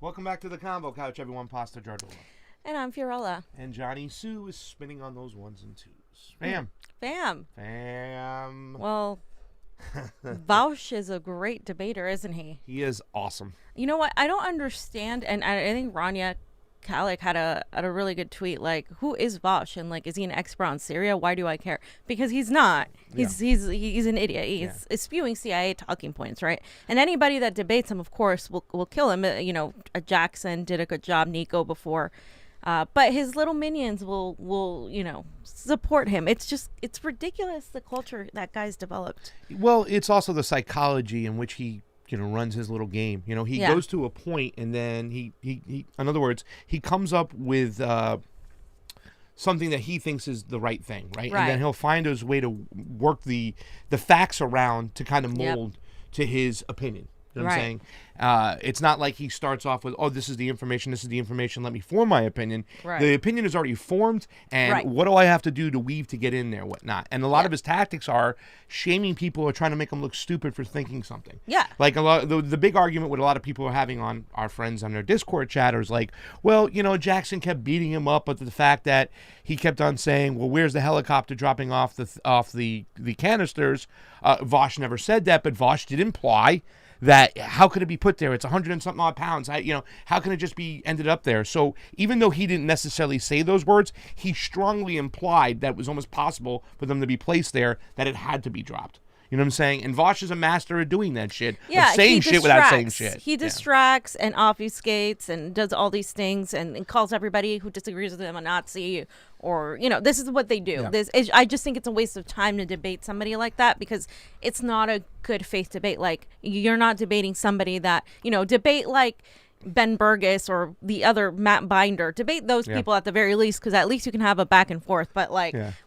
Welcome back to the Convo Couch, everyone. Pasta Jardula. And I'm Fiorella. And Johnny Sue is spinning on those ones and twos. Bam. Bam. Bam. Well, Vaush is a great debater, isn't he? He is awesome. You know what? I don't understand, and I think Rania Kalik had a really good tweet, like, who is Vaush? And, like, is he an expert on Syria? Why do I care? Because he's not. He's an idiot. He's spewing CIA talking points, right? And anybody that debates him, of course, will kill him. You know, Jackson did a good job, Niko before. But his little minions will support him. It's ridiculous, the culture that guy's developed. Well, it's also the psychology in which he runs his little game. He goes to a point, and then he in other words, he comes up with something that he thinks is the right thing, right? And then he'll find his way to work the facts around to kind of mold to his opinion. You know what I'm saying? It's not like he starts off with, this is the information, let me form my opinion. Right. The opinion is already formed, and what do I have to do to weave to get in there, whatnot. And a lot of his tactics are shaming people or trying to make them look stupid for thinking something. Yeah. Like the big argument what a lot of people are having on our friends on their Discord chatters, like, well, Jackson kept beating him up, but the fact that he kept on saying, well, where's the helicopter dropping off the canisters? Vaush never said that, but Vaush did imply that how could it be put there? It's 100 and something odd pounds. How can it just be ended up there? So even though he didn't necessarily say those words, he strongly implied that it was almost possible for them to be placed there, that it had to be dropped. You know what I'm saying? And Vaush is a master of doing that shit. Yeah, of saying shit without saying shit. He distracts and obfuscates and does all these things and calls everybody who disagrees with him a Nazi, or, this is what they do. Yeah. I just think it's a waste of time to debate somebody like that, because it's not a good faith debate. Like, you're not debating somebody that, debate like Ben Burgess or the other Matt Binder. Debate those people at the very least, because at least you can have a back and forth. But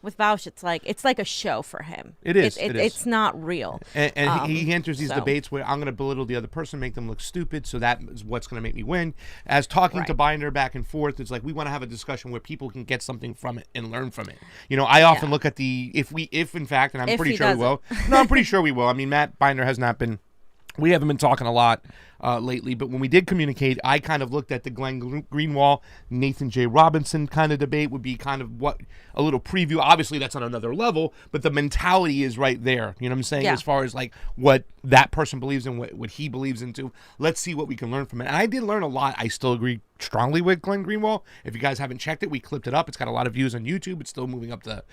with Vaush, it's like a show for him. It is. It's not real. And he enters these debates where I'm going to belittle the other person, make them look stupid, so that is what's going to make me win. As talking to Binder back and forth, it's like we want to have a discussion where people can get something from it and learn from it. I often look at if in fact, and I'm pretty sure we will. No, I'm pretty sure we will. I mean, Matt Binder has not been. We haven't been talking a lot lately, but when we did communicate, I kind of looked at the Glenn Greenwald, Nathan J. Robinson kind of debate would be kind of what a little preview. Obviously, that's on another level, but the mentality is right there. You know what I'm saying? As far as like what that person believes in, what he believes into. Let's see what we can learn from it. And I did learn a lot. I still agree strongly with Glenn Greenwald. If you guys haven't checked it, we clipped it up. It's got a lot of views on YouTube. It's still moving up to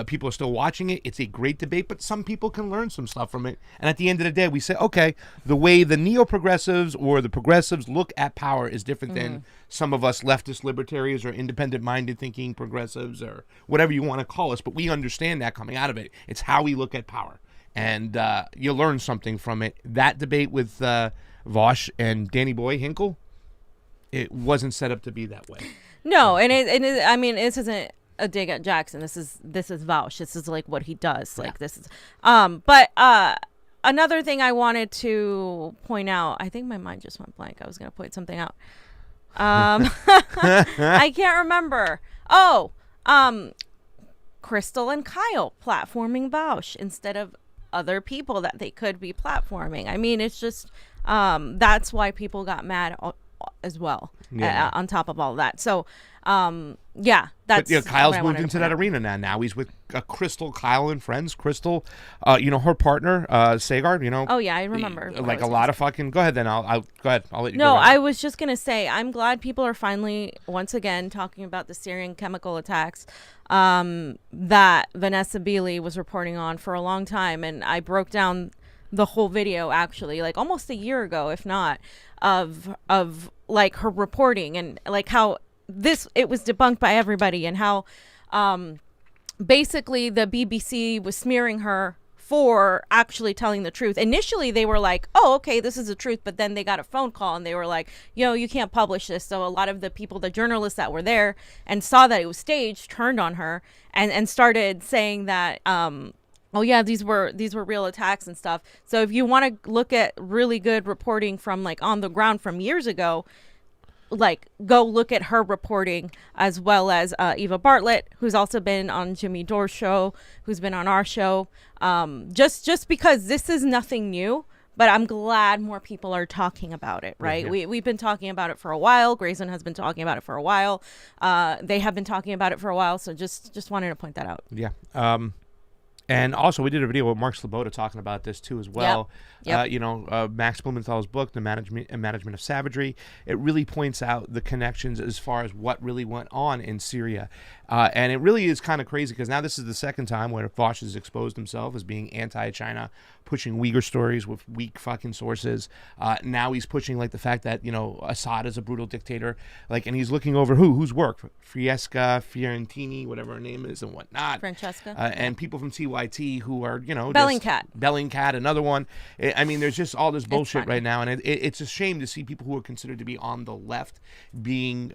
people are still watching it. It's a great debate, but some people can learn some stuff from it. And at the end of the day, we say, okay, the way the neo-progressives or the progressives look at power is different than some of us leftist libertarians or independent-minded thinking progressives or whatever you want to call us. But we understand that coming out of it. It's how we look at power. And you learn something from it. That debate with Vaush and Danny Boy Hinkle, it wasn't set up to be that way. No, and I mean, this isn't a dig at Jackson. This is Vaush. This is like what he does. Like this is, but another thing I wanted to point out. I think my mind just went blank. I was gonna point something out. I can't remember. Crystal and Kyle platforming Vaush instead of other people that they could be platforming. I mean, it's just that's why people got mad as well on top of all that. So that's Kyle's moved into that arena now he's with Crystal, Kyle and friends. Crystal, her partner Sagard, I remember like a lot of fucking. Go ahead then. I'll go ahead. I'll let you no go I was just gonna say I'm glad people are finally once again talking about the Syrian chemical attacks that Vanessa Beeley was reporting on for a long time, and I broke down the whole video actually like almost a year ago, if not, of like her reporting and like how it was debunked by everybody, and how basically the BBC was smearing her for actually telling the truth. Initially they were like, oh, okay, this is the truth, but then they got a phone call and they were like, yo, you can't publish this. So a lot of the journalists that were there and saw that it was staged turned on her and started saying that oh yeah, these were real attacks and stuff. So if you want to look at really good reporting from like on the ground from years ago, like go look at her reporting, as well as Eva Bartlett, who's also been on Jimmy Dore's show, who's been on our show. Just because this is nothing new, But I'm glad more people are talking about it, right? Yeah. We've been talking about it for a while. Grayson has been talking about it for a while. They have been talking about it for a while. So just wanted to point that out. Yeah. And also, we did a video with Mark Sloboda talking about this too as well. Yep. Max Blumenthal's book, The Management of Savagery, it really points out the connections as far as what really went on in Syria. And it really is kind of crazy because now this is the second time where Vosh has exposed himself as being anti-China, pushing Uyghur stories with weak fucking sources. Now he's pushing like the fact that, Assad is a brutal dictator. Mm-hmm. And he's looking over whose work? Francesca Fiorentini, whatever her name is and whatnot. Francesca. And people from TYT who are, Bellingcat, another one. I mean, there's just all this bullshit right now. And it's a shame to see people who are considered to be on the left being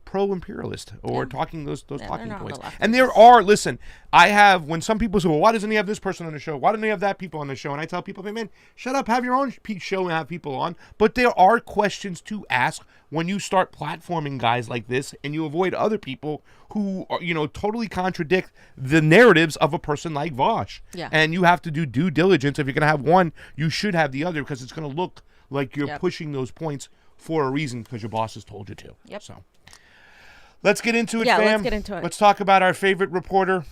pro-imperialist or talking those talking points. And there are, listen, when some people say, well, why doesn't he have this person on the show? Why don't they have that people on the show? And I tell people, hey, man, shut up, have your own show and have people on. But there are questions to ask when you start platforming guys like this and you avoid other people who are, totally contradict the narratives of a person like Vosh. Yeah. And you have to do due diligence. If you're going to have one, you should have the other because it's going to look like you're pushing those points for a reason because your boss has told you to. Yep. So let's get into it, fam. Let's get into it. Let's talk about our favorite reporter.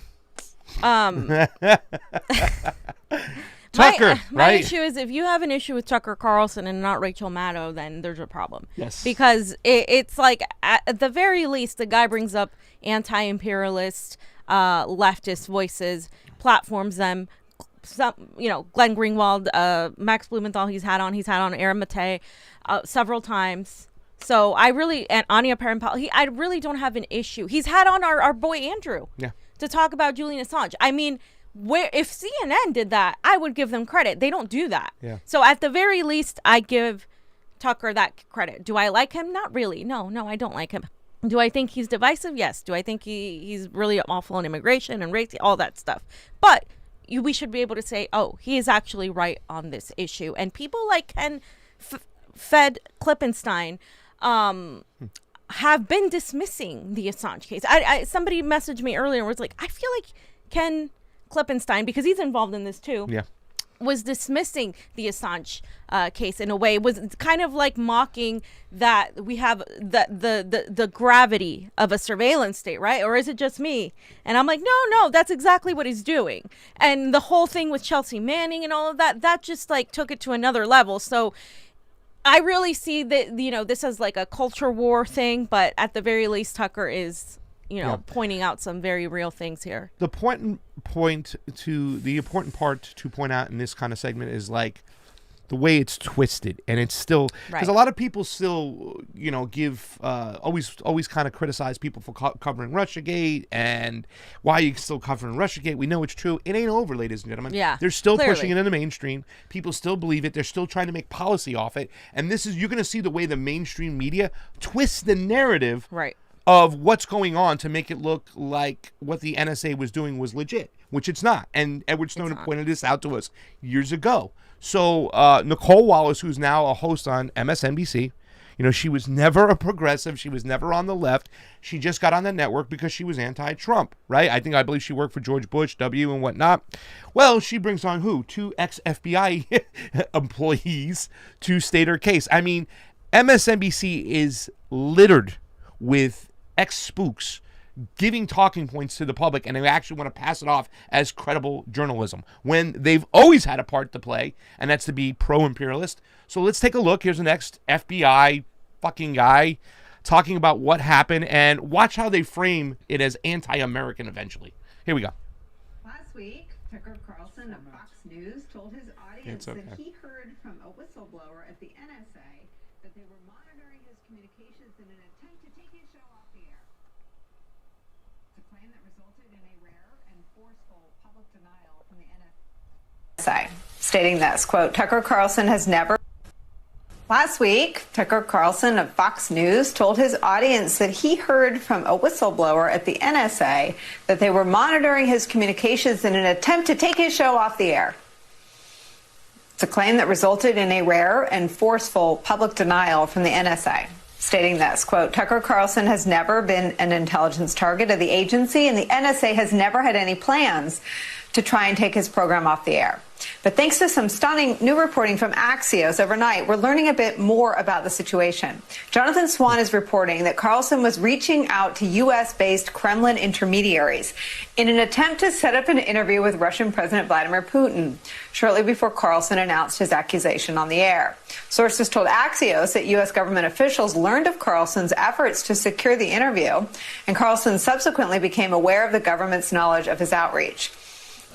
Tucker, my right? issue is if you have an issue with Tucker Carlson and not Rachel Maddow, then there's a problem. Yes. Because it's like, at the very least, the guy brings up anti-imperialist, leftist voices, platforms them. Some, Glenn Greenwald, Max Blumenthal, he's had on Aaron Maté several times. So and Anya Parampal, I really don't have an issue. He's had on our boy Andrew to talk about Julian Assange. I mean, if CNN did that, I would give them credit. They don't do that. Yeah. So at the very least, I give Tucker that credit. Do I like him? Not really. No, I don't like him. Do I think he's divisive? Yes. Do I think he's really awful on immigration and race, all that stuff? But we should be able to say, oh, he is actually right on this issue. And people like Ken Fed Klippenstein have been dismissing the Assange case. Somebody messaged me earlier and was like, I feel like Ken Klippenstein, because he's involved in this too, was dismissing the Assange case in a way, was kind of like mocking that we have the gravity of a surveillance state, right? Or is it just me? And I'm like, no, that's exactly what he's doing. And the whole thing with Chelsea Manning and all of that just like took it to another level. So I really see that, this as like a culture war thing, but at the very least, Tucker is, pointing out some very real things here. The important part to point out in this kind of segment is like the way it's twisted, and it's still because a lot of people still, give always kind of criticize people for covering Russiagate and why are you still covering Russiagate? We know it's true. It ain't over, ladies and gentlemen. Yeah, they're still clearly pushing it in the mainstream. People still believe it. They're still trying to make policy off it, and you're going to see the way the mainstream media twists the narrative. Right. Of what's going on to make it look like what the NSA was doing was legit, which it's not. And Edward Snowden pointed this out to us years ago. So Nicole Wallace, who's now a host on MSNBC, she was never a progressive. She was never on the left. She just got on the network because she was anti-Trump, right? I believe she worked for George Bush, W, and whatnot. Well, she brings on who? 2 ex-FBI employees to state her case. I mean, MSNBC is littered with ex-spooks giving talking points to the public, and they actually want to pass it off as credible journalism when they've always had a part to play, and that's to be pro-imperialist. So let's take a look. Here's the next FBI fucking guy talking about what happened, and watch how they frame it as anti-American eventually. Here we go. Last week, Tucker Carlson of Fox News told his audience that he heard from a whistleblower at the NSA that they were monitoring his communications in an attempt to take his show off the air. It's a claim that resulted in a rare and forceful public denial from the NSA, stating this, quote, Tucker Carlson has never... Last week, Tucker Carlson of Fox News told his audience that he heard from a whistleblower at the NSA that they were monitoring his communications in an attempt to take his show off the air. It's a claim that resulted in a rare and forceful public denial from the NSA, stating this, quote, Tucker Carlson has never been an intelligence target of the agency, and the NSA has never had any plans to try and take his program off the air. But thanks to some stunning new reporting from Axios overnight, we're learning a bit more about the situation. Jonathan Swan is reporting that Carlson was reaching out to U.S.-based Kremlin intermediaries in an attempt to set up an interview with Russian President Vladimir Putin, shortly before Carlson announced his accusation on the air. Sources told Axios that U.S. government officials learned of Carlson's efforts to secure the interview, and Carlson subsequently became aware of the government's knowledge of his outreach.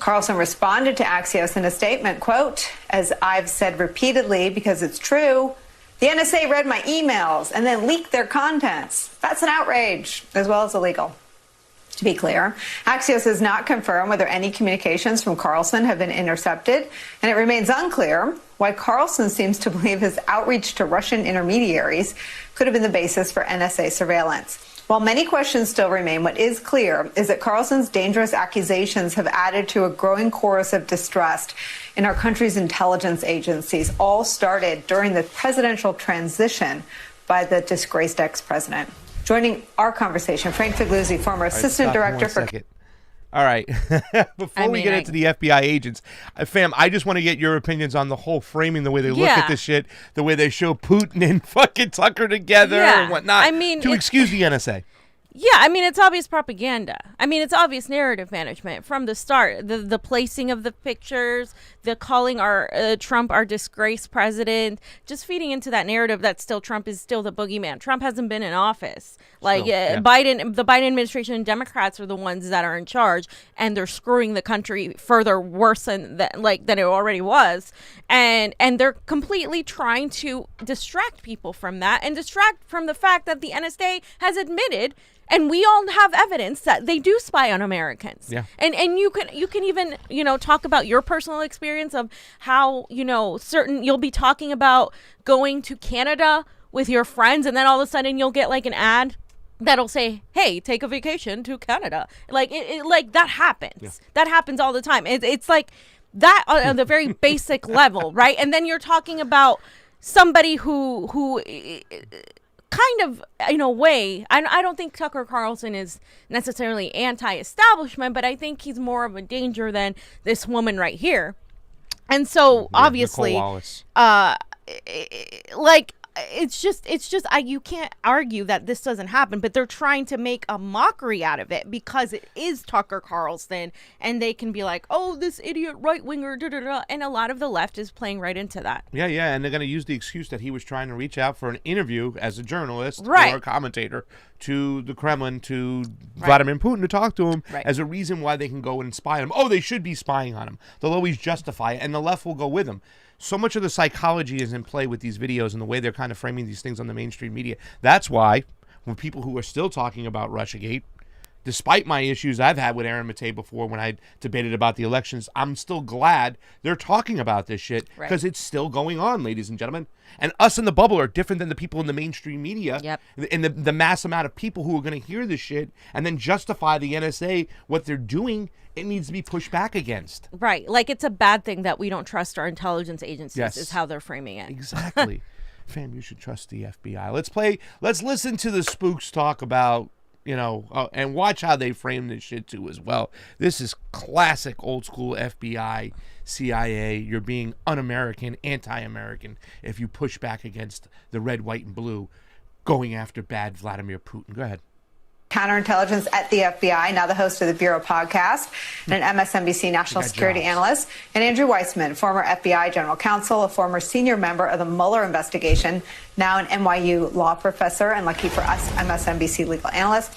Carlson responded to Axios in a statement, quote, "As I've said repeatedly because it's true, the NSA read my emails and then leaked their contents. That's an outrage, as well as illegal." To be clear, Axios has not confirmed whether any communications from Carlson have been intercepted, and it remains unclear why Carlson seems to believe his outreach to Russian intermediaries could have been the basis for NSA surveillance. While many questions still remain, what is clear is that Carlson's dangerous accusations have added to a growing chorus of distrust in our country's intelligence agencies, all started during the presidential transition by the disgraced ex-president. Joining our conversation, Frank Figliuzzi, former assistant director for... All right. Before we get into the FBI agents, fam, I just want to get your opinions on the whole framing, the way they look at this shit, the way they show Putin and fucking Tucker together and whatnot. I mean, to excuse the NSA. Yeah, I mean, it's obvious propaganda. I mean, it's obvious narrative management from the start. The placing of the pictures, the calling our Trump our disgraced president, just feeding into that narrative that still Trump is still the boogeyman. Trump hasn't been in office. Like Biden, the Biden administration and Democrats are the ones that are in charge, and they're screwing the country further worse than it already was. And they're completely trying to distract people from that and distract from the fact that the NSA has admitted. And we all have evidence that they do spy on Americans. Yeah. And you can even, talk about your personal experience of how, you'll be talking about going to Canada with your friends, and then all of a sudden you'll get like an ad that'll say, "Hey, take a vacation to Canada." Like like that happens. Yeah. That happens all the time. It's like that on the very basic level, right? And then you're talking about somebody who kind of, in a way, I don't think Tucker Carlson is necessarily anti-establishment, but I think he's more of a danger than this woman right here. And so, obviously, you can't argue that this doesn't happen, but they're trying to make a mockery out of it because it is Tucker Carlson, and they can be like, "Oh, this idiot right-winger, and a lot of the left is playing right into that. Yeah, and they're going to use the excuse that he was trying to reach out for an interview as a journalist or a commentator to the Kremlin, to Vladimir Putin, to talk to him as a reason why they can go and spy on him. Oh, they should be spying on him. They'll always justify it, and the left will go with him. So much of the psychology is in play with these videos and the way they're kind of framing these things on the mainstream media. That's why when people who are still talking about Russiagate, despite my issues I've had with Aaron Matei before when I debated about the elections, I'm still glad they're talking about this shit because it's still going on, ladies and gentlemen. And us in the bubble are different than the people in the mainstream media. Yep. And the mass amount of people who are going to hear this shit and then justify the NSA, what they're doing, it needs to be pushed back against. Right. Like it's a bad thing that we don't trust our intelligence agencies is how they're framing it. Exactly. Fam, you should trust the FBI. Let's listen to the spooks talk about, and watch how they frame this shit too as well. This is classic old school FBI, CIA. You're being un-American, anti-American if you push back against the red, white, and blue going after bad Vladimir Putin. Go ahead. Counterintelligence at the FBI, now the host of the Bureau podcast, and an MSNBC national security analyst, and Andrew Weissman, former FBI general counsel, a former senior member of the Mueller investigation, now an NYU law professor, and lucky for us, MSNBC legal analyst.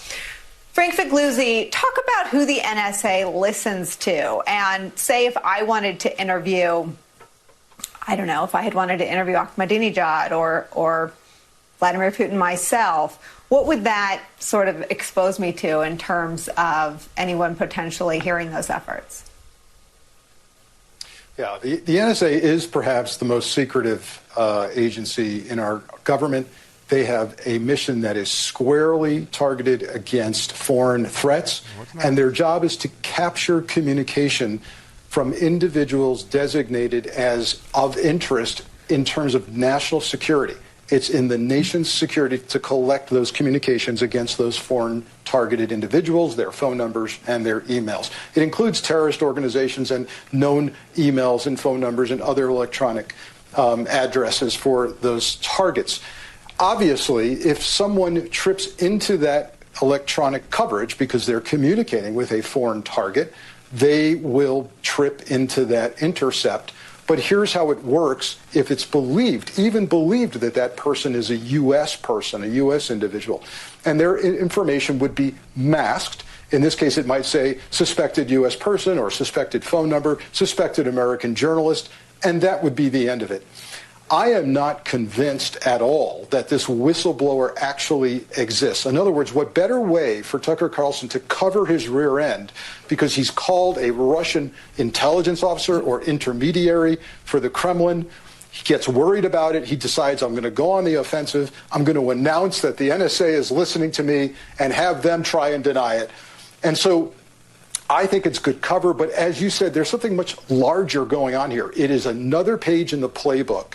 Frank Figliuzzi, talk about who the NSA listens to, and say if I wanted to interview, I don't know, if I had wanted to interview Ahmadinejad or Vladimir Putin myself, what would that sort of expose me to in terms of anyone potentially hearing those efforts? Yeah, the NSA is perhaps the most secretive agency in our government. They have a mission that is squarely targeted against foreign threats, and their job is to capture communication from individuals designated as of interest in terms of national security. It's in the nation's security to collect those communications against those foreign targeted individuals, their phone numbers, and their emails. It includes terrorist organizations and known emails and phone numbers and other electronic addresses for those targets. Obviously, if someone trips into that electronic coverage because they're communicating with a foreign target, they will trip into that intercept. But here's how it works if it's believed, even believed, that that person is a U.S. person, a U.S. individual, and their information would be masked. In this case, it might say suspected U.S. person or suspected phone number, suspected American journalist, and that would be the end of it. I am not convinced at all that this whistleblower actually exists. In other words, what better way for Tucker Carlson to cover his rear end because he's called a Russian intelligence officer or intermediary for the Kremlin? He gets worried about it. He decides, I'm going to go on the offensive. I'm going to announce that the NSA is listening to me and have them try and deny it. And so I think it's good cover. But as you said, there's something much larger going on here. It is another page in the playbook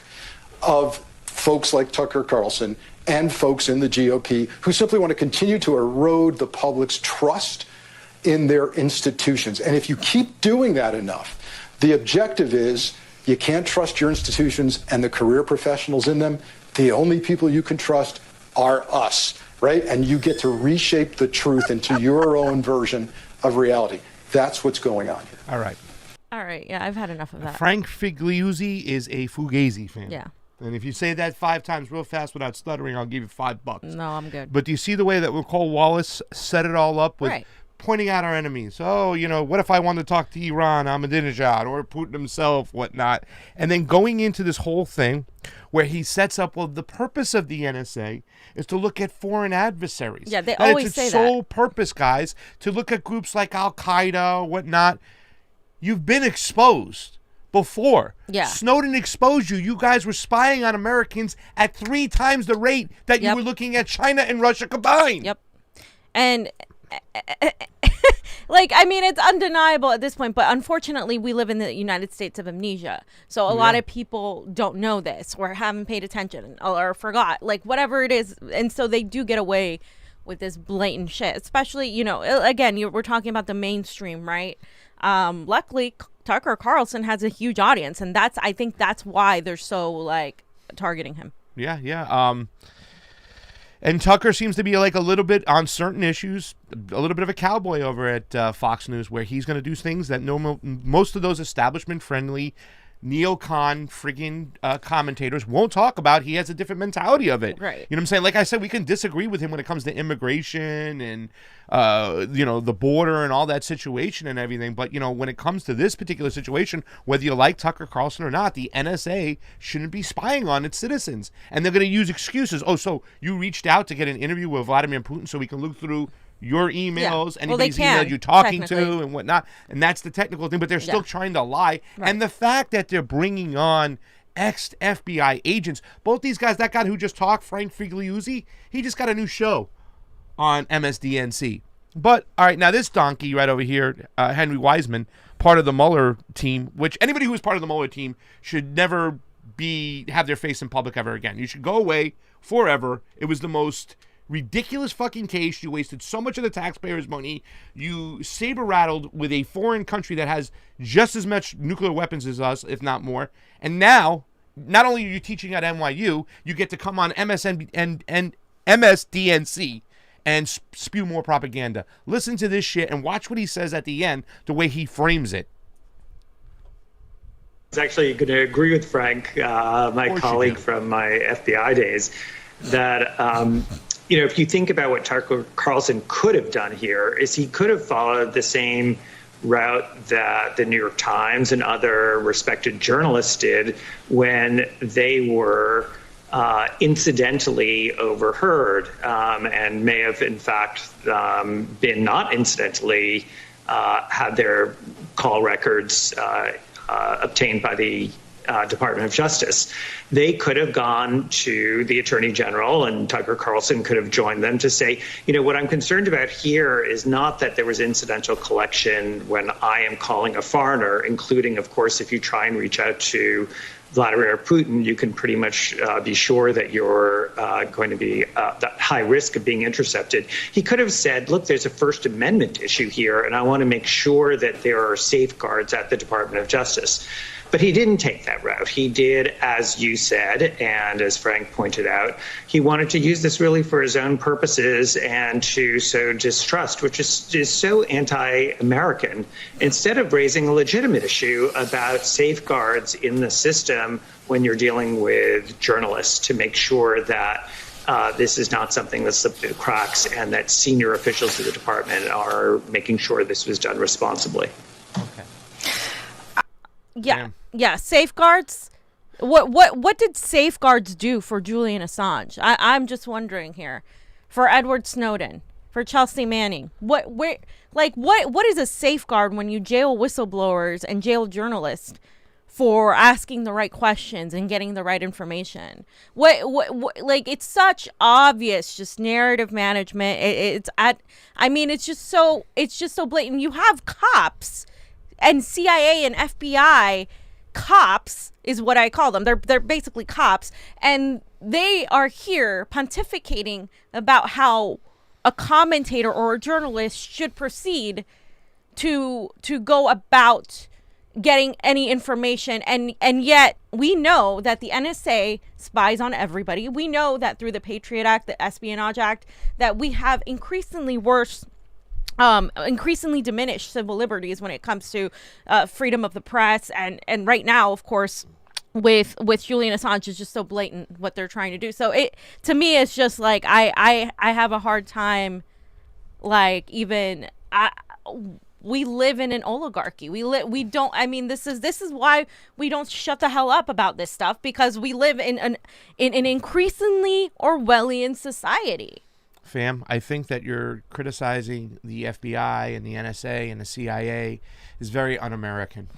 of folks like Tucker Carlson and folks in the GOP who simply want to continue to erode the public's trust in their institutions. And if you keep doing that enough, the objective is you can't trust your institutions and the career professionals in them. The only people you can trust are us, right? And you get to reshape the truth into your own version of reality. That's what's going on here. All right. All right. Yeah, I've had enough of that. Frank Figliuzzi is a Fugazi fan. Yeah. And if you say that 5 times real fast without stuttering, I'll give you $5. No, I'm good. But do you see the way that Nicole Wallace set it all up with pointing out our enemies? Oh, you know, what if I wanted to talk to Iran, Ahmadinejad, or Putin himself, whatnot? And then going into this whole thing where he sets up, well, the purpose of the NSA is to look at foreign adversaries. Yeah, they always say that. It's its sole purpose, guys, to look at groups like Al-Qaeda, whatnot. You've been exposed before. Yeah. Snowden exposed you. You guys were spying on Americans at 3 times the rate that you were looking at China and Russia combined. Yep. And like, I mean, it's undeniable at this point, but unfortunately we live in the United States of amnesia. So a lot of people don't know this or haven't paid attention or forgot, like whatever it is. And so they do get away with this blatant shit, especially, you know, again, we're talking about the mainstream, right? Luckily, Tucker Carlson has a huge audience, and I think that's why they're so like targeting him. Yeah. And Tucker seems to be like a little bit on certain issues, a little bit of a cowboy over at Fox News, where he's going to do things that most of those establishment-friendly neocon friggin' commentators won't talk about. He has a different mentality of it. Right. You know what I'm saying? Like I said, we can disagree with him when it comes to immigration and, you know, the border and all that situation and everything. But, you know, when it comes to this particular situation, whether you like Tucker Carlson or not, the NSA shouldn't be spying on its citizens. And they're going to use excuses. Oh, so you reached out to get an interview with Vladimir Putin so we can look through your emails, anybody's email you're talking to and whatnot, and that's the technical thing, but they're still trying to lie. Right. And the fact that they're bringing on ex-FBI agents, both these guys, that guy who just talked, Frank Figliuzzi, he just got a new show on MSDNC. But, all right, now this donkey right over here, Henry Wiseman, part of the Mueller team, which anybody who is part of the Mueller team should never have their face in public ever again. You should go away forever. It was the most ridiculous fucking case. You wasted so much of the taxpayers' money. You saber-rattled with a foreign country that has just as much nuclear weapons as us, if not more. And now, not only are you teaching at NYU, you get to come on MSDNC and spew more propaganda. Listen to this shit and watch what he says at the end, the way he frames it. I was actually going to agree with Frank, my colleague from my FBI days, that you know, if you think about what Tucker Carlson could have done here, is he could have followed the same route that the New York Times and other respected journalists did when they were incidentally overheard, and may have, in fact, been not incidentally had their call records obtained by the Department of Justice. They could have gone to the Attorney General, and Tucker Carlson could have joined them to say, you know, what I'm concerned about here is not that there was incidental collection when I am calling a foreigner, including, of course, if you try and reach out to Vladimir Putin, you can pretty much be sure that you're going to be at high risk of being intercepted. He could have said, look, there's a First Amendment issue here, and I want to make sure that there are safeguards at the Department of Justice. But he didn't take that route. He did, as you said, and as Frank pointed out, he wanted to use this really for his own purposes and to sow distrust, which is so anti-American, instead of raising a legitimate issue about safeguards in the system when you're dealing with journalists to make sure that this is not something that slipped through the cracks and that senior officials of the department are making sure this was done responsibly. Okay. Yeah, safeguards. What did safeguards do for Julian Assange? I'm just wondering here. For Edward Snowden, for Chelsea Manning, what is a safeguard when you jail whistleblowers and jail journalists for asking the right questions and getting the right information? What like, it's such obvious just narrative management. It's just so blatant. You have cops and CIA and FBI cops is what I call them. They're basically cops, and they are here pontificating about how a commentator or a journalist should proceed to go about getting any information, and yet we know that the NSA spies on everybody. We know that through the Patriot Act, the Espionage Act, that we have increasingly diminished civil liberties when it comes to freedom of the press, and right now, of course, with Julian Assange, is just so blatant what they're trying to do. So it, to me, it's just like I have a hard time, like, even we live in an oligarchy. This is why we don't shut the hell up about this stuff, because we live in an increasingly Orwellian society. Fam, I think that you're criticizing the FBI and the NSA and the CIA is very un-American.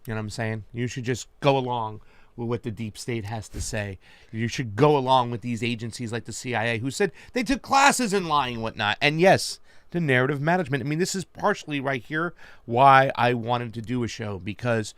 You know what I'm saying? You should just go along with what the deep state has to say. You should go along with these agencies like the CIA, who said they took classes in lying and whatnot. And yes, the narrative management. I mean, this is partially right here why I wanted to do a show, because,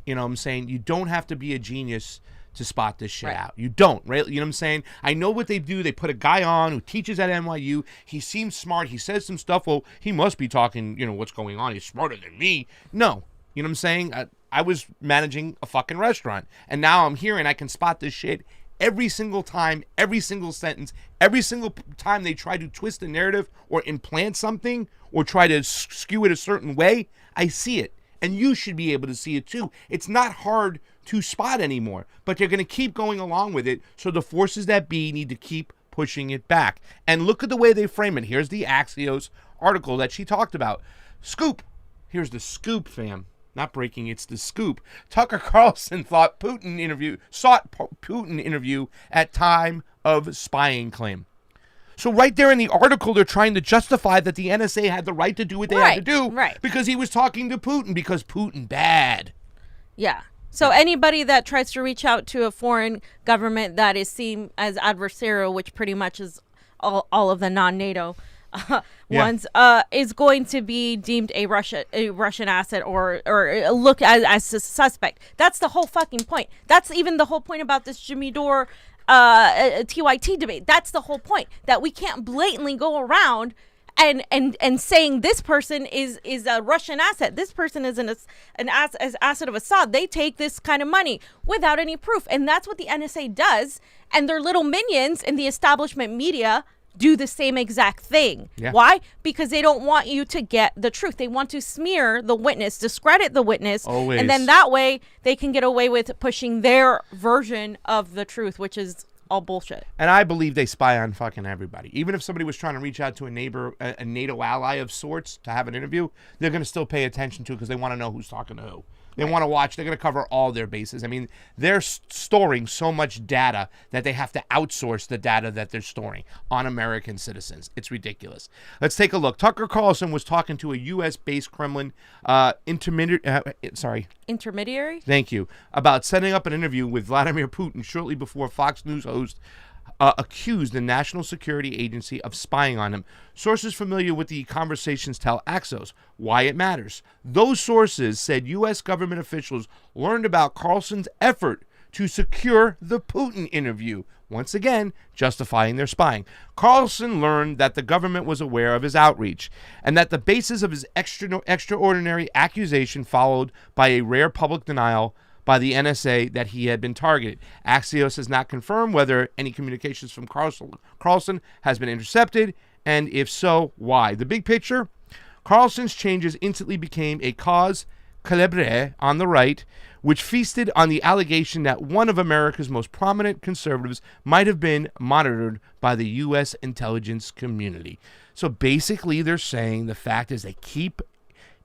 you know what I'm saying, you don't have to be a genius to spot this shit out. You don't, right? You know what I'm saying? I know what they do. They put a guy on who teaches at NYU. He seems smart. He says some stuff. Well, he must be talking, what's going on. He's smarter than me. No. You know what I'm saying? I was managing a fucking restaurant, and now I'm here and I can spot this shit every single time, every single sentence, every single time they try to twist the narrative or implant something or try to skew it a certain way. I see it. And you should be able to see it too. It's not hard to spot anymore, but they're going to keep going along with it. So the forces that be need to keep pushing it back. And look at the way they frame it. Here's the Axios article that she talked about. Scoop. Here's the scoop, fam. Not breaking, it's the scoop. Tucker Carlson sought Putin interview at time of spying claim. So right there in the article, they're trying to justify that the NSA had the right to do what they had to do, because he was talking to Putin, because Putin bad. Yeah. So anybody that tries to reach out to a foreign government that is seen as adversarial, which pretty much is all of the non-NATO ones, is going to be deemed a Russian asset or look as a suspect. That's the whole fucking point. That's even the whole point about this Jimmy Dore TYT debate. That's the whole point, that we can't blatantly go around and saying this person is a Russian asset. This person is an asset of Assad. They take this kind of money without any proof. And that's what the NSA does. And their little minions in the establishment media do the same exact thing. Yeah. Why? Because they don't want you to get the truth. They want to smear the witness, discredit the witness. Always. And then that way they can get away with pushing their version of the truth, which is all bullshit. And I believe they spy on fucking everybody. Even if somebody was trying to reach out to a neighbor, a NATO ally of sorts, to have an interview, they're going to still pay attention to it because they want to know who's talking to who. They want to watch. They're going to cover all their bases. I mean, they're storing so much data that they have to outsource the data that they're storing on American citizens. It's ridiculous. Let's take a look. Tucker Carlson was talking to a U.S.-based Kremlin intermediary. Thank you. About setting up an interview with Vladimir Putin shortly before Fox News host accused the National Security Agency of spying on him. Sources familiar with the conversations tell Axios why it matters. Those sources said U.S. government officials learned about Carlson's effort to secure the Putin interview, once again justifying their spying. Carlson learned that the government was aware of his outreach and that the basis of his extraordinary accusation followed by a rare public denial by the NSA that he had been targeted. Axios has not confirmed whether any communications from Carlson has been intercepted, and if so, why. The big picture, Carlson's changes instantly became a cause célèbre on the right, which feasted on the allegation that one of America's most prominent conservatives might have been monitored by the U.S. intelligence community. So basically, they're saying the fact is they keep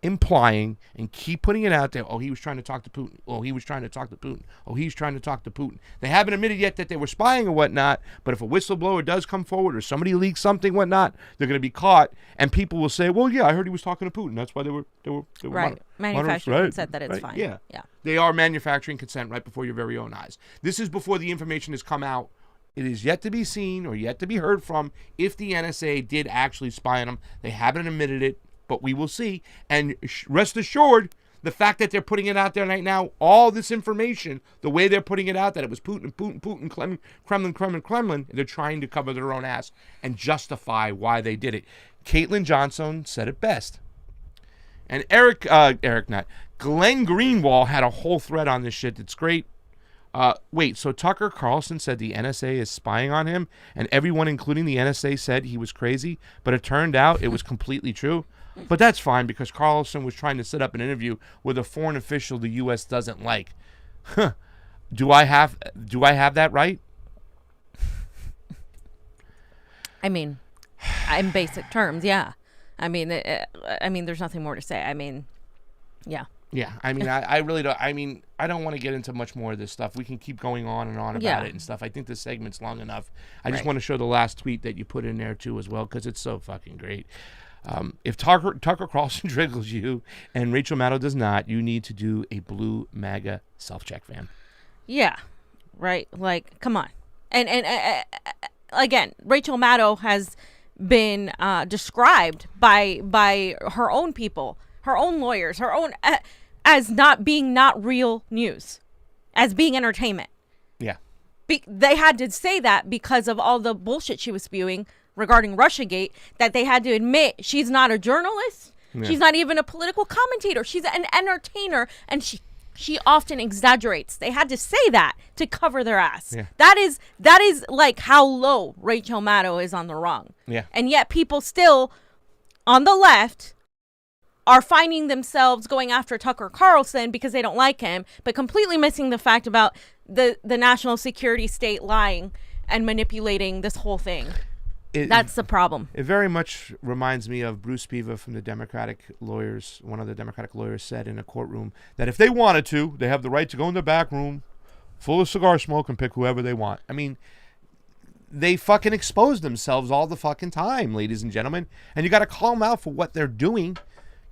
implying and keep putting it out there. Oh, he was trying to talk to Putin. Oh, he was trying to talk to Putin. Oh, he's trying to talk to Putin. They haven't admitted yet that they were spying or whatnot, but if a whistleblower does come forward or somebody leaks something, whatnot, they're going to be caught, and people will say, well, yeah, I heard he was talking to Putin. That's why they were right. Manufacturing consent that it's fine. Yeah. They are manufacturing consent right before your very own eyes. This is before the information has come out. It is yet to be seen or yet to be heard from if the NSA did actually spy on them. They haven't admitted it, but we will see. And rest assured, the fact that they're putting it out there right now, all this information, the way they're putting it out, that it was Putin, Kremlin, they're trying to cover their own ass and justify why they did it. Caitlin Johnson said it best. And Glenn Greenwald had a whole thread on this shit that's great. Wait, so Tucker Carlson said the NSA is spying on him, and everyone, including the NSA, said he was crazy, but it turned out it was completely true. But that's fine, because Carlson was trying to set up an interview with a foreign official the U.S. doesn't like. Do I have that right? I mean, in basic terms, yeah. I mean, there's nothing more to say. I mean, yeah. Yeah, I mean, I really don't. I mean, I don't want to get into much more of this stuff. We can keep going on and on about it and stuff. I think this segment's long enough. I just want to show the last tweet that you put in there too, as well, because it's so fucking great. If Tucker Carlson triggers you and Rachel Maddow does not, you need to do a blue MAGA self-check, fam. Yeah, right. Like, come on. And again, Rachel Maddow has been described by her own people, her own lawyers, her own as not real news, as being entertainment. Yeah. They had to say that because of all the bullshit she was spewing regarding Russiagate, that they had to admit she's not a journalist. Yeah. She's not even a political commentator. She's an entertainer, and she often exaggerates. They had to say that to cover their ass. Yeah. That is like how low Rachel Maddow is on the rung. Yeah. And yet people still on the left are finding themselves going after Tucker Carlson because they don't like him, but completely missing the fact about the national security state lying and manipulating this whole thing. That's the problem. It very much reminds me of Bruce Spiva from the Democratic lawyers. One of the Democratic lawyers said in a courtroom that if they wanted to, they have the right to go in the back room full of cigar smoke and pick whoever they want. I mean, they fucking expose themselves all the fucking time, ladies and gentlemen. And you got to call them out for what they're doing.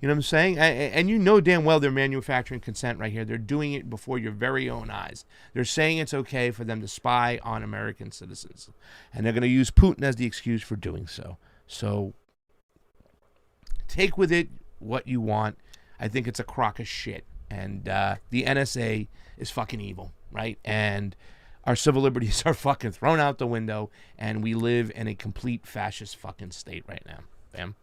You know what I'm saying? And you know damn well they're manufacturing consent right here. They're doing it before your very own eyes. They're saying it's okay for them to spy on American citizens. And they're going to use Putin as the excuse for doing so. So take with it what you want. I think it's a crock of shit. And the NSA is fucking evil, right? And our civil liberties are fucking thrown out the window. And we live in a complete fascist fucking state right now. Bam.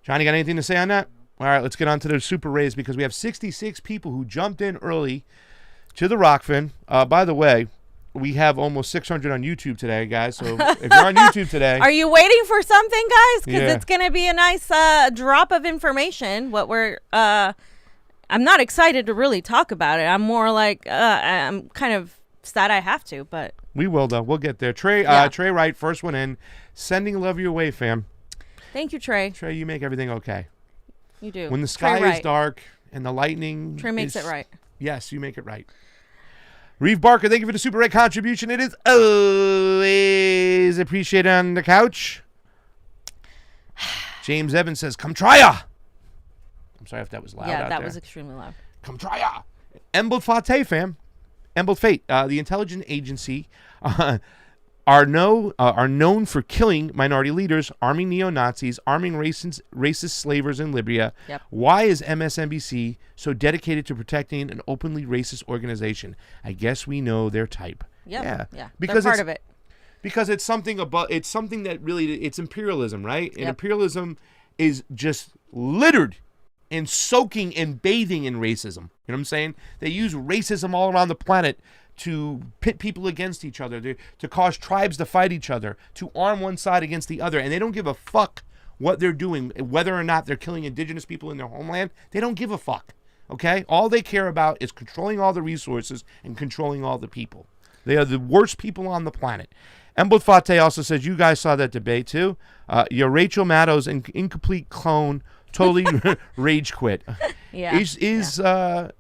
Johnny, got anything to say on that? All right, let's get on to the super raise, because we have 66 people who jumped in early to the Rokfin. By the way, we have almost 600 on YouTube today, guys. So if you're on YouTube today, are you waiting for something, guys? Because it's going to be a nice drop of information. What we're, I'm not excited to really talk about it. I'm more like, I'm kind of sad I have to, but we will though. We'll get there. Trey Wright, first one in, sending love your way, fam. Thank you, Trey. Trey, you make everything okay. You do. When the sky is dark and the lightning Trey makes it right. Yes, you make it right. Reeve Barker, thank you for the super red contribution. It is always appreciated on the couch. James Evans says, come try ya. I'm sorry if that was loud out there. Yeah, that was extremely loud. Come try ya. Embald Fate, fam. Embald Fate. The intelligence agency are known for killing minority leaders, arming neo-Nazis, arming racist slavers in Libya. Yep. Why is MSNBC so dedicated to protecting an openly racist organization? I guess we know their type. Yep. Yeah. Because they're part of it. Because it's something that really, it's imperialism, right? And Yep. imperialism is just littered and soaking and bathing in racism. You know what I'm saying? They use racism all around the planet to pit people against each other, to cause tribes to fight each other, to arm one side against the other. And they don't give a fuck what they're doing, whether or not they're killing indigenous people in their homeland. They don't give a fuck, okay? All they care about is controlling all the resources and controlling all the people. They are the worst people on the planet. Emblet Fate also says, you guys saw that debate too. Your Rachel Maddow's incomplete clone totally rage quit. Yeah. Is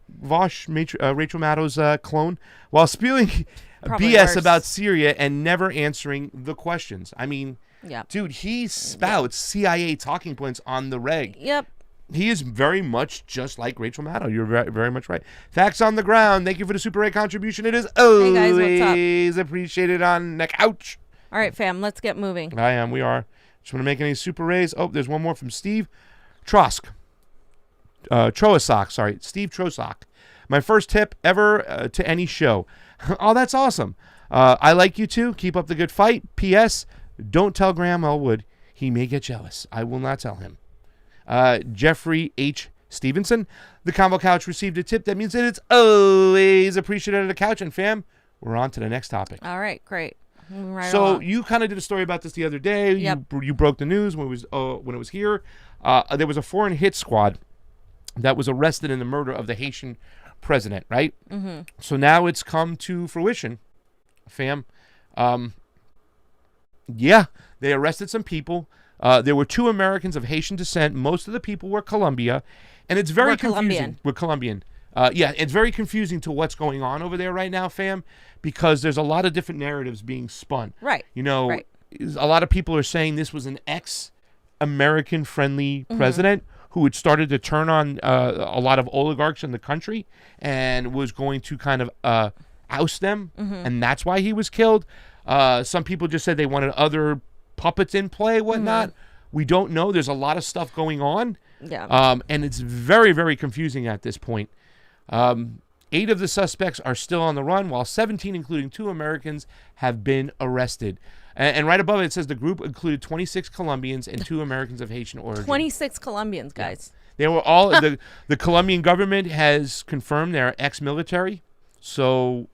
Vosh Rachel Maddow's clone while spewing Probably BS worse. about Syria and never answering the questions. I mean, Yeah. dude, he spouts CIA talking points on the reg. Yep. He is very much just like Rachel Maddow. You're very, very much right. Facts on the ground. Thank you for the Super 8 contribution. It is Hey guys, what's up? always appreciated on the couch. All right, fam, let's get moving. I am. We are. Just want to make any Super Rays. Oh, there's one more from Steve Trosk. Troasock, sorry. Steve Trosock. My first tip ever to any show. Oh, that's awesome. I like you too. Keep up the good fight. P.S. Don't tell Graham Elwood. He may get jealous. I will not tell him. Jeffrey H. Stevenson. The Convo Couch received a tip. That means that it's always appreciated at the couch. And fam, we're on to the next topic. All right, great. Right So along. you kind of did a story about this the other day. Yep. You broke the news when it was here. There was a foreign hit squad that was arrested in the murder of the Haitian president, right? Mm-hmm. So now it's come to fruition, fam. Yeah, they arrested some people. There were 2 Americans of Haitian descent. Most of the people were Colombia, and it's very confusing. We're Colombian. Yeah, it's very confusing to what's going on over there right now, fam, because there's a lot of different narratives being spun. Right. You know, Right. a lot of people are saying this was an ex-American friendly president who had started to turn on a lot of oligarchs in the country and was going to kind of oust them, and that's why he was killed. Some people just said they wanted other puppets in play, whatnot. We don't know. There's a lot of stuff going on. Yeah. And it's very, very confusing at this point. 8 of the suspects are still on the run, while 17, including 2 Americans, have been arrested. And right above it says the group included 26 Colombians and 2 Americans of Haitian origin. 26 Colombians, guys. They were all the Colombian government has confirmed they're ex-military. So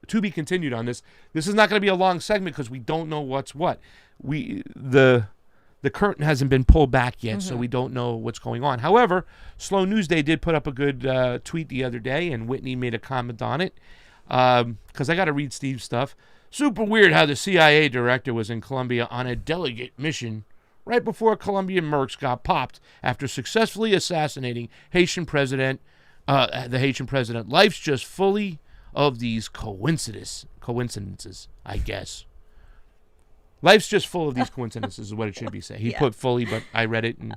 to be continued on this. This is not going to be a long segment because we don't know what's what. The curtain hasn't been pulled back yet, so we don't know what's going on. However, Slow News Day did put up a good tweet the other day, and Whitney made a comment on it. Because I got to read Steve's stuff. Super weird how the CIA director was in Colombia on a delegate mission right before Colombian mercs got popped after successfully assassinating the Haitian president. Life's just fully of these coincidences, I guess. Life's just full of these coincidences is what it should be said. He put fully, but I read it. And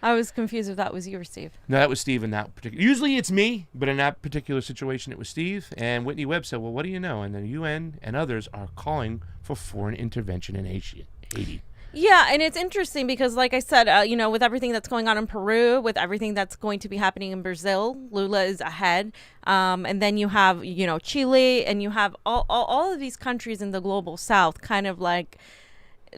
I was confused if that was you or Steve. No, that was Steve in that particular. Usually it's me, but in that particular situation it was Steve. And Whitney Webb said, well, what do you know? And the UN and others are calling for foreign intervention in Haiti. Yeah, and it's interesting because, like I said, with everything that's going on in Peru, with everything that's going to be happening in Brazil, Lula is ahead. And then you have, Chile, and you have all of these countries in the global south kind of like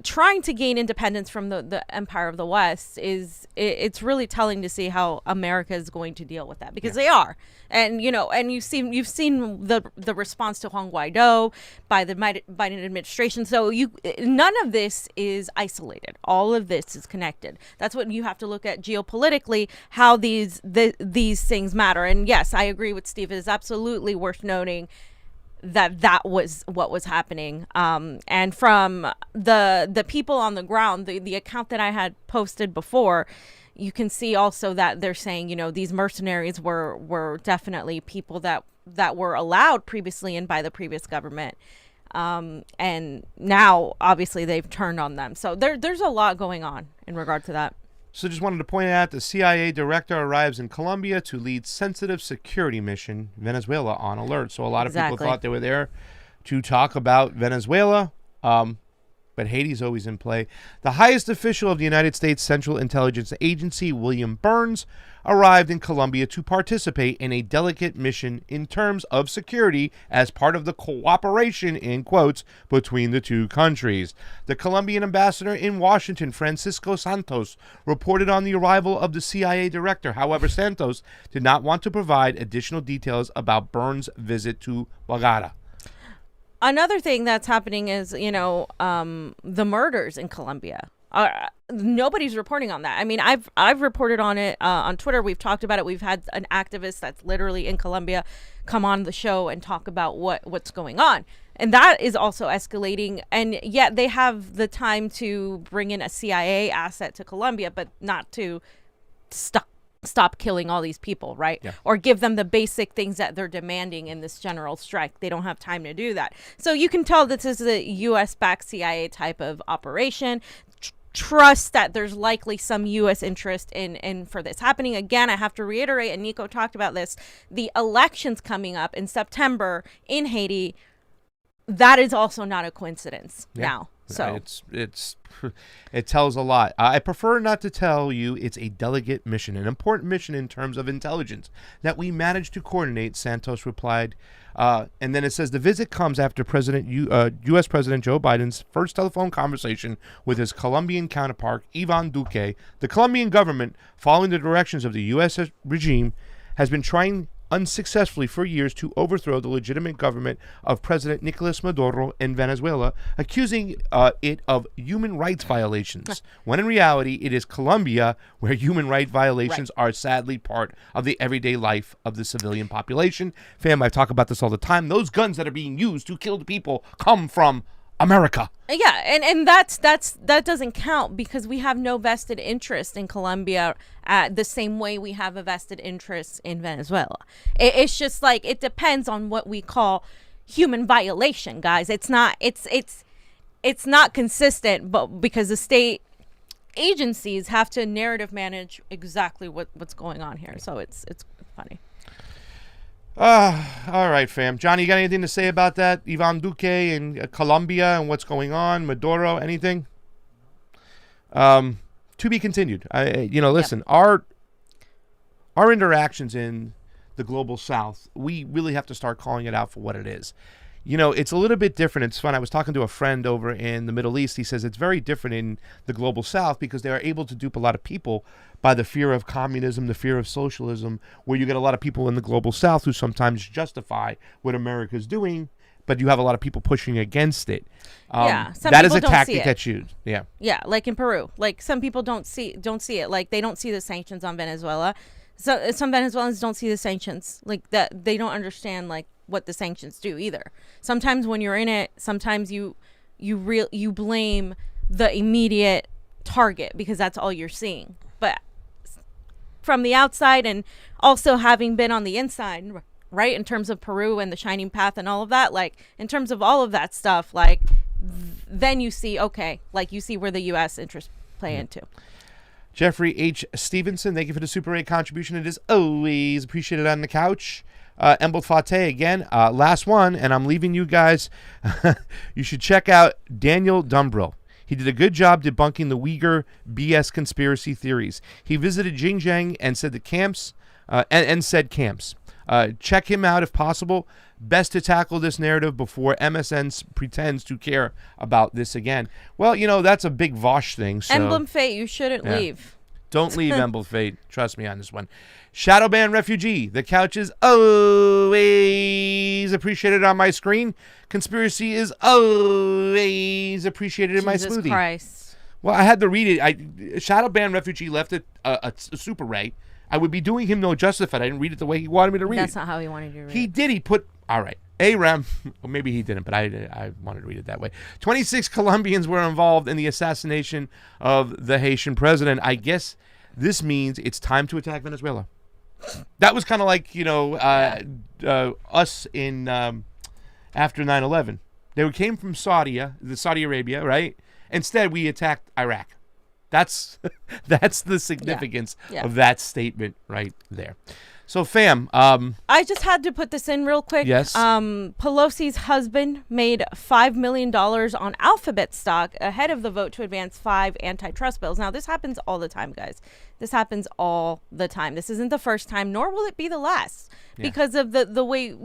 trying to gain independence from the empire of the West. It's really telling to see how America is going to deal with that, because they are. And you've seen the response to Juan Guaido by the Biden administration. So none of this is isolated. All of this is connected. That's what you have to look at geopolitically, how these things matter. And yes, I agree with Steve. It is absolutely worth noting that was what was happening. And from the people on the ground, the account that I had posted before, you can see also that they're saying, these mercenaries were definitely people that were allowed previously and by the previous government. And now obviously they've turned on them. So there's a lot going on in regard to that. So just wanted to point out the CIA director arrives in Colombia to lead sensitive security mission, Venezuela on alert. So a lot of people thought they were there to talk about Venezuela. But Haiti's always in play. The highest official of the United States Central Intelligence Agency, William Burns, arrived in Colombia to participate in a delicate mission in terms of security as part of the cooperation, in quotes, between the two countries. The Colombian ambassador in Washington, Francisco Santos, reported on the arrival of the CIA director. However, Santos did not want to provide additional details about Burns' visit to Bogota. Another thing that's happening is, the murders in Colombia. Nobody's reporting on that. I mean, I've reported on it on Twitter. We've talked about it. We've had an activist that's literally in Colombia come on the show and talk about what's going on. And that is also escalating. And yet they have the time to bring in a CIA asset to Colombia, but not to stop killing all these people, right? Yeah. Or give them the basic things that they're demanding in this general strike. They don't have time to do that. So you can tell this is a U.S.-backed CIA type of operation. Trust that there's likely some U.S. interest in for this happening. Again, I have to reiterate, and Niko talked about this, the elections coming up in September in Haiti, that is also not a coincidence now. So it tells a lot. I prefer not to tell you it's a delicate mission, an important mission in terms of intelligence that we managed to coordinate, Santos replied. And then it says the visit comes after U.S. President Joe Biden's first telephone conversation with his Colombian counterpart, Iván Duque. The Colombian government, following the directions of the U.S. regime, has been trying unsuccessfully for years to overthrow the legitimate government of President Nicolas Maduro in Venezuela, accusing it of human rights violations, when in reality it is Colombia where human rights violations are sadly part of the everyday life of the civilian population. Fam, I talk about this all the time. Those guns that are being used to kill the people come from America. Yeah, and that doesn't count because we have no vested interest in Colombia the same way we have a vested interest in Venezuela. It's just like it depends on what we call human violation, guys. It's not consistent, but because the state agencies have to narrative manage exactly what's going on here. So it's funny. All right, fam. Johnny, you got anything to say about that? Iván Duque and Colombia and what's going on? Maduro, anything? To be continued. Listen, our interactions in the global South, we really have to start calling it out for what it is. It's a little bit different. It's fun. I was talking to a friend over in the Middle East. He says it's very different in the global South because they are able to dupe a lot of people by the fear of communism, the fear of socialism, where you get a lot of people in the global South who sometimes justify what America's doing, but you have a lot of people pushing against it. That is a tactic that's used. Yeah, like in Peru. Like some people don't see it. Like they don't see the sanctions on Venezuela. So some Venezuelans don't see the sanctions. Like that, they don't understand like what the sanctions do either. Sometimes when you're in it, sometimes you blame the immediate target because that's all you're seeing. But from the outside and also having been on the inside, right, in terms of Peru and the Shining Path and all of that, like in terms of all of that stuff, like then you see, okay, like you see where the U.S. interests play into. Jeffrey H. Stevenson, thank you for the Super 8 contribution. It is always appreciated on the couch. Emblet Fate again, last one, and I'm leaving you guys. You should check out Daniel Dumbrill. He did a good job debunking the Uyghur BS conspiracy theories. He visited Xinjiang and said the camps, and said camps. Check him out if possible. Best to tackle this narrative before MSN pretends to care about this again. Well, that's a big Vosh thing. So, Emblem Fate, you shouldn't leave. Don't leave, Emblem Fate. Trust me on this one. Shadowban Refugee. The couch is always appreciated on my screen. Conspiracy is always appreciated in my smoothie. Jesus Christ. Well, I had to read it. Shadowban Refugee left it a Super Ray. I would be doing him no justice if I didn't read it the way he wanted me to read it. That's not how he wanted you to read it. He did. He put, all right, ARAM, or maybe he didn't, but I wanted to read it that way. 26 Colombians were involved in the assassination of the Haitian president. I guess this means it's time to attack Venezuela. That was kind of like, us in after 9/11. They came from Saudi Arabia, right? Instead, we attacked Iraq. That's the significance of that statement right there. So, fam, I just had to put this in real quick. Yes. Pelosi's husband made $5 million on Alphabet stock ahead of the vote to advance 5 antitrust bills. Now, this happens all the time, guys. This happens all the time. This isn't the first time, nor will it be the last, because of the way,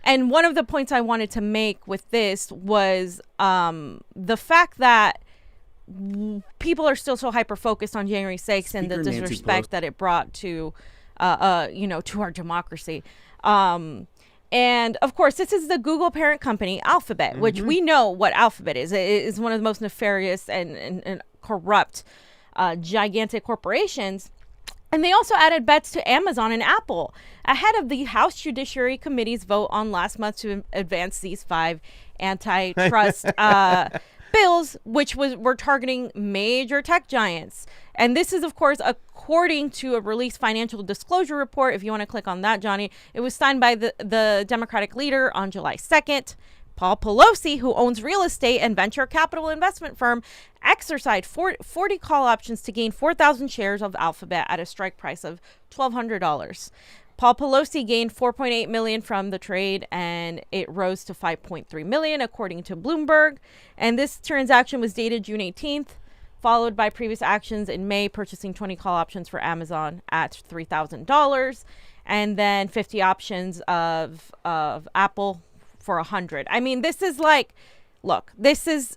and one of the points I wanted to make with this was the fact that people are still so hyper-focused on January 6th and the disrespect that it brought to to our democracy. And of course, this is the Google parent company, Alphabet, which we know what Alphabet is. It is one of the most nefarious and corrupt, gigantic corporations. And they also added bets to Amazon and Apple ahead of the House Judiciary Committee's vote on last month to advance these 5 antitrust bills, which were targeting major tech giants. And this is, of course, according to a released financial disclosure report. If you want to click on that, Johnny, it was signed by the Democratic leader on July 2nd. Paul Pelosi, who owns real estate and venture capital investment firm, exercised 40 call options to gain 4,000 shares of Alphabet at a strike price of $1,200. Paul Pelosi gained $4.8 million from the trade, and it rose to $5.3 million, according to Bloomberg. And this transaction was dated June 18th, followed by previous actions in May, purchasing 20 call options for Amazon at $3,000, and then 50 options of Apple for $100. I mean, this is like, look, this is.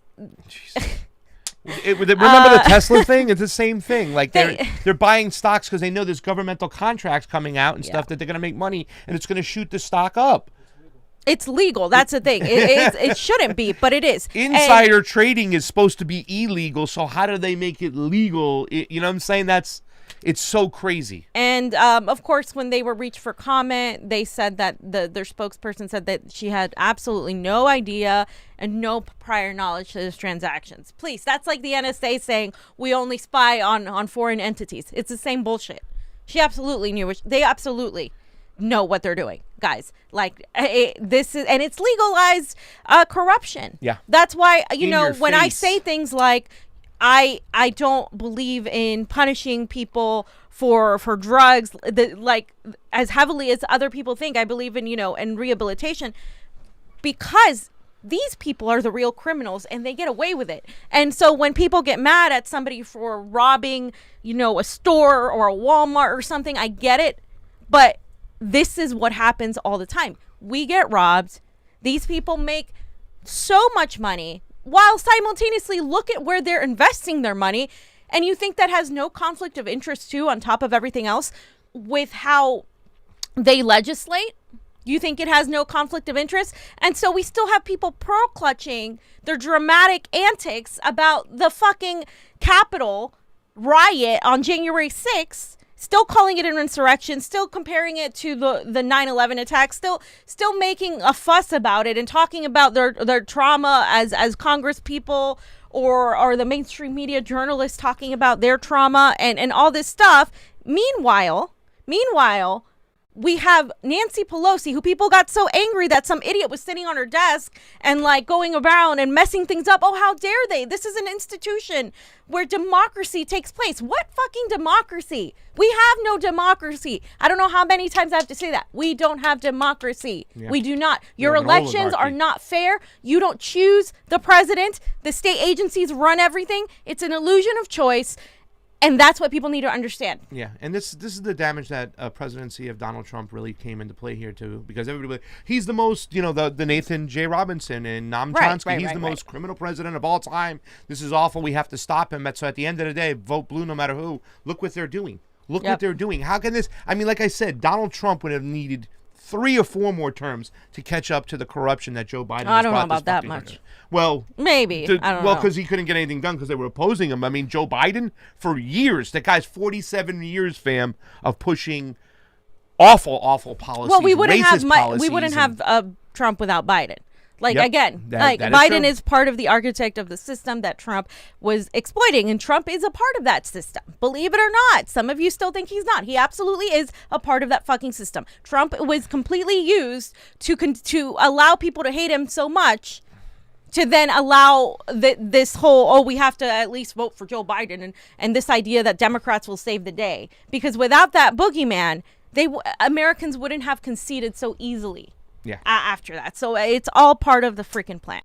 Remember the Tesla thing? It's the same thing. Like they're buying stocks because they know there's governmental contracts coming out and stuff that they're going to make money, and it's going to shoot the stock up. It's legal. That's the thing. It shouldn't be, but it is. Insider trading is supposed to be illegal, so how do they make it legal? You know what I'm saying? It's so crazy. And of course, when they were reached for comment, they said that their spokesperson said that she had absolutely no idea and no prior knowledge to these transactions. Please, that's like the NSA saying we only spy on foreign entities. It's the same bullshit. She absolutely knew. They absolutely know what they're doing, guys. Like this is, and it's legalized corruption. Yeah. That's why when I say things like, I don't believe in punishing people for drugs like as heavily as other people think. I believe in, in rehabilitation, because these people are the real criminals and they get away with it. And so when people get mad at somebody for robbing, a store or a Walmart or something, I get it. But this is what happens all the time. We get robbed. These people make so much money, while simultaneously look at where they're investing their money. And you think that has no conflict of interest too, on top of everything else, with how they legislate? You think it has no conflict of interest? And so we still have people pearl clutching their dramatic antics about the fucking Capitol riot on January 6th, still calling it an insurrection, still comparing it to the 9/11 attack, still making a fuss about it and talking about their trauma as Congress people or the mainstream media journalists talking about their trauma and all this stuff. Meanwhile, we have Nancy Pelosi, who people got so angry that some idiot was sitting on her desk and like going around and messing things up. Oh, how dare they? This is an institution where democracy takes place. What fucking democracy? We have no democracy. I don't know how many times I have to say that. We don't have democracy. Yeah. We do not. Your elections are not fair. You don't choose the president. The state agencies run everything. It's an illusion of choice. And that's what people need to understand. Yeah, and this is the damage that presidency of Donald Trump really came into play here too, because everybody, he's the most, the Nathan J. Robinson and Noam Chomsky. He's the most criminal president of all time. This is awful. We have to stop him. So at the end of the day, vote blue no matter who. Look what they're doing. Look what they're doing. How can this? I mean, like I said, Donald Trump would have needed 3 or 4 more terms to catch up to the corruption that Joe Biden has brought. I don't know about that much. Well, maybe. I don't know. Well, because he couldn't get anything done because they were opposing him. I mean, Joe Biden, for years, that guy's 47 years, fam, of pushing awful policies. Well, we wouldn't have Trump without Biden. Biden is part of the architect of the system that Trump was exploiting, and Trump is a part of that system. Believe it or not, some of you still think he's not. He absolutely is a part of that fucking system. Trump was completely used to allow people to hate him so much, to then allow this whole, we have to at least vote for Joe Biden, and this idea that Democrats will save the day. Because without that boogeyman, Americans wouldn't have conceded so easily. Yeah. After that. So it's all part of the freaking plan.